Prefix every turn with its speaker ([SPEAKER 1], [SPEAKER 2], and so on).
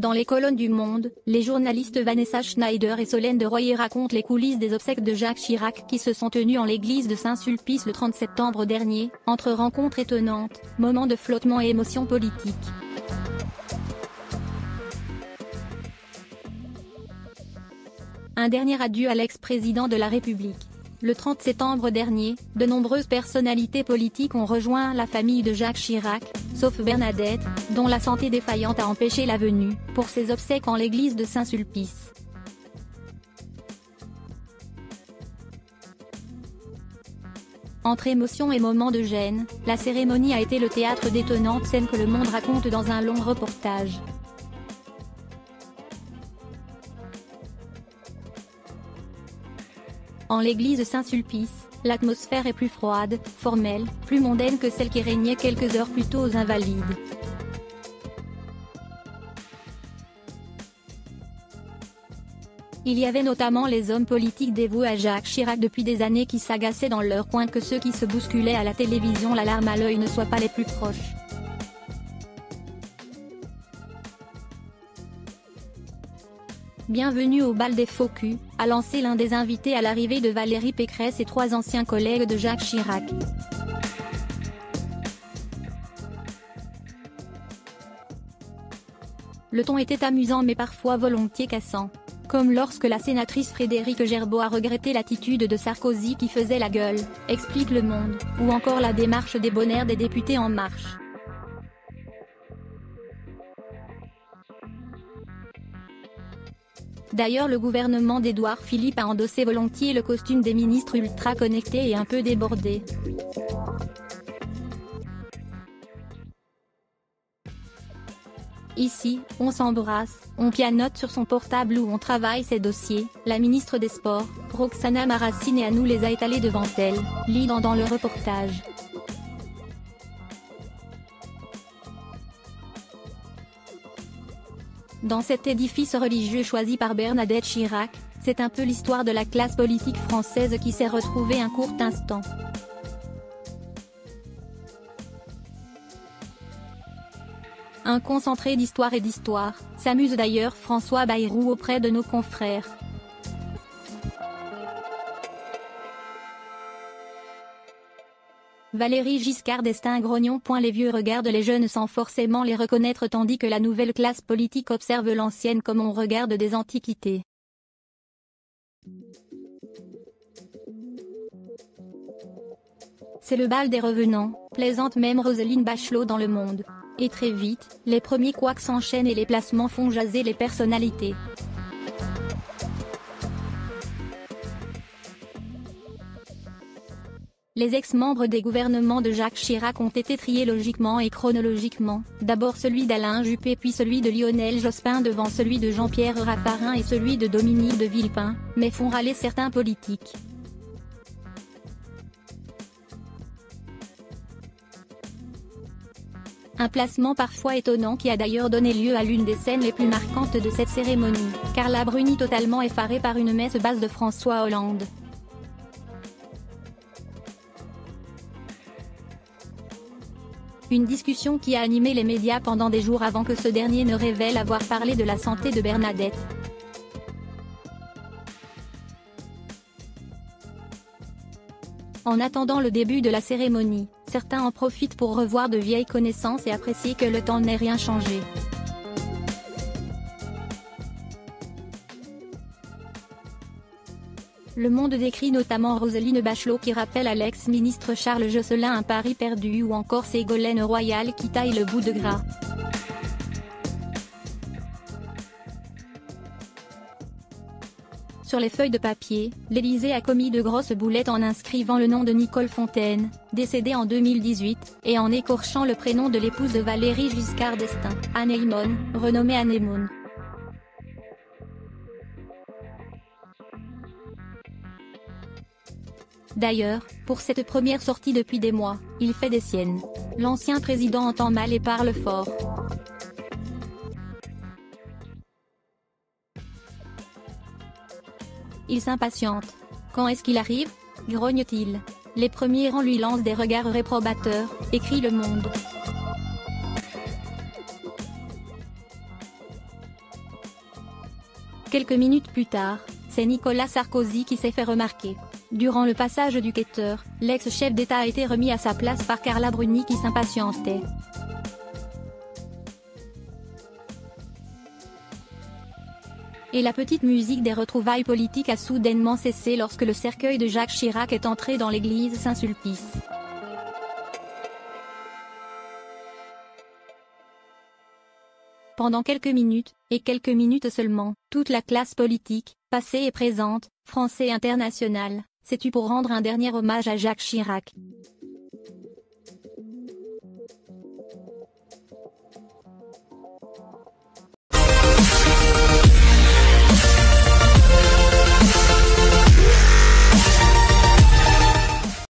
[SPEAKER 1] Dans les colonnes du Monde, les journalistes Vanessa Schneider et Solène de Royer racontent les coulisses des obsèques de Jacques Chirac qui se sont tenues en l'église de Saint-Sulpice le 30 septembre dernier, entre rencontres étonnantes, moments de flottement et émotions politiques. Un dernier adieu à l'ex-président de la République. Le 30 septembre dernier, de nombreuses personnalités politiques ont rejoint la famille de Jacques Chirac, sauf Bernadette, dont la santé défaillante a empêché la venue, pour ses obsèques en l'église de Saint-Sulpice. Entre émotion et moments de gêne, la cérémonie a été le théâtre d'étonnantes scènes que Le Monde raconte dans un long reportage. En l'église Saint-Sulpice, l'atmosphère est plus froide, formelle, plus mondaine que celle qui régnait quelques heures plus tôt aux Invalides. Il y avait notamment les hommes politiques dévoués à Jacques Chirac depuis des années qui s'agaçaient dans leur coin que ceux qui se bousculaient à la télévision la larme à l'œil ne soient pas les plus proches. Bienvenue au bal des faux culs, a lancé l'un des invités à l'arrivée de Valérie Pécresse et 3 anciens collègues de Jacques Chirac. Le ton était amusant mais parfois volontiers cassant. Comme lorsque la sénatrice Frédérique Gerbaud a regretté l'attitude de Sarkozy qui faisait la gueule, explique Le Monde, ou encore la démarche débonnaire des députés En Marche. D'ailleurs le gouvernement d'Édouard Philippe a endossé volontiers le costume des ministres ultra connectés et un peu débordés. Ici, on s'embrasse, on pianote sur son portable ou on travaille ses dossiers, la ministre des Sports, Roxana Maracineanu les a étalés devant elle, lit dans le reportage. Dans cet édifice religieux choisi par Bernadette Chirac, c'est un peu l'histoire de la classe politique française qui s'est retrouvée un court instant. Un concentré d'histoire et d'histoire, s'amuse d'ailleurs François Bayrou auprès de nos confrères. Valéry Giscard d'Estaing grognon. Les vieux regardent les jeunes sans forcément les reconnaître tandis que la nouvelle classe politique observe l'ancienne comme on regarde des antiquités. C'est le bal des revenants, plaisante même Roselyne Bachelot dans Le Monde. Et très vite, les premiers couacs s'enchaînent et les placements font jaser les personnalités. Les ex-membres des gouvernements de Jacques Chirac ont été triés logiquement et chronologiquement, d'abord celui d'Alain Juppé puis celui de Lionel Jospin devant celui de Jean-Pierre Raffarin et celui de Dominique de Villepin, mais font râler certains politiques. Un placement parfois étonnant qui a d'ailleurs donné lieu à l'une des scènes les plus marquantes de cette cérémonie, Carla Bruni totalement effarée par une messe basse de François Hollande. Une discussion qui a animé les médias pendant des jours avant que ce dernier ne révèle avoir parlé de la santé de Bernadette. En attendant le début de la cérémonie, certains en profitent pour revoir de vieilles connaissances et apprécier que le temps n'ait rien changé. Le Monde décrit notamment Roselyne Bachelot qui rappelle à l'ex-ministre Charles Joselin un pari perdu ou encore Ségolène Royal qui taille le bout de gras. Sur les feuilles de papier, l'Élysée a commis de grosses boulettes en inscrivant le nom de Nicole Fontaine, décédée en 2018, et en écorchant le prénom de l'épouse de Valéry Giscard d'Estaing, Anémone, renommée Anémone. D'ailleurs, pour cette première sortie depuis des mois, il fait des siennes. L'ancien président entend mal et parle fort. Il s'impatiente. Quand est-ce qu'il arrive ? Grogne-t-il. Les premiers rangs lui lancent des regards réprobateurs, écrit Le Monde. Quelques minutes plus tard, c'est Nicolas Sarkozy qui s'est fait remarquer. Durant le passage du quêteur, l'ex-chef d'État a été remis à sa place par Carla Bruni qui s'impatientait. Et la petite musique des retrouvailles politiques a soudainement cessé lorsque le cercueil de Jacques Chirac est entré dans l'église Saint-Sulpice. Pendant quelques minutes, et quelques minutes seulement, toute la classe politique, passée et présente, français et internationale, s'est tue pour rendre un dernier hommage à Jacques Chirac.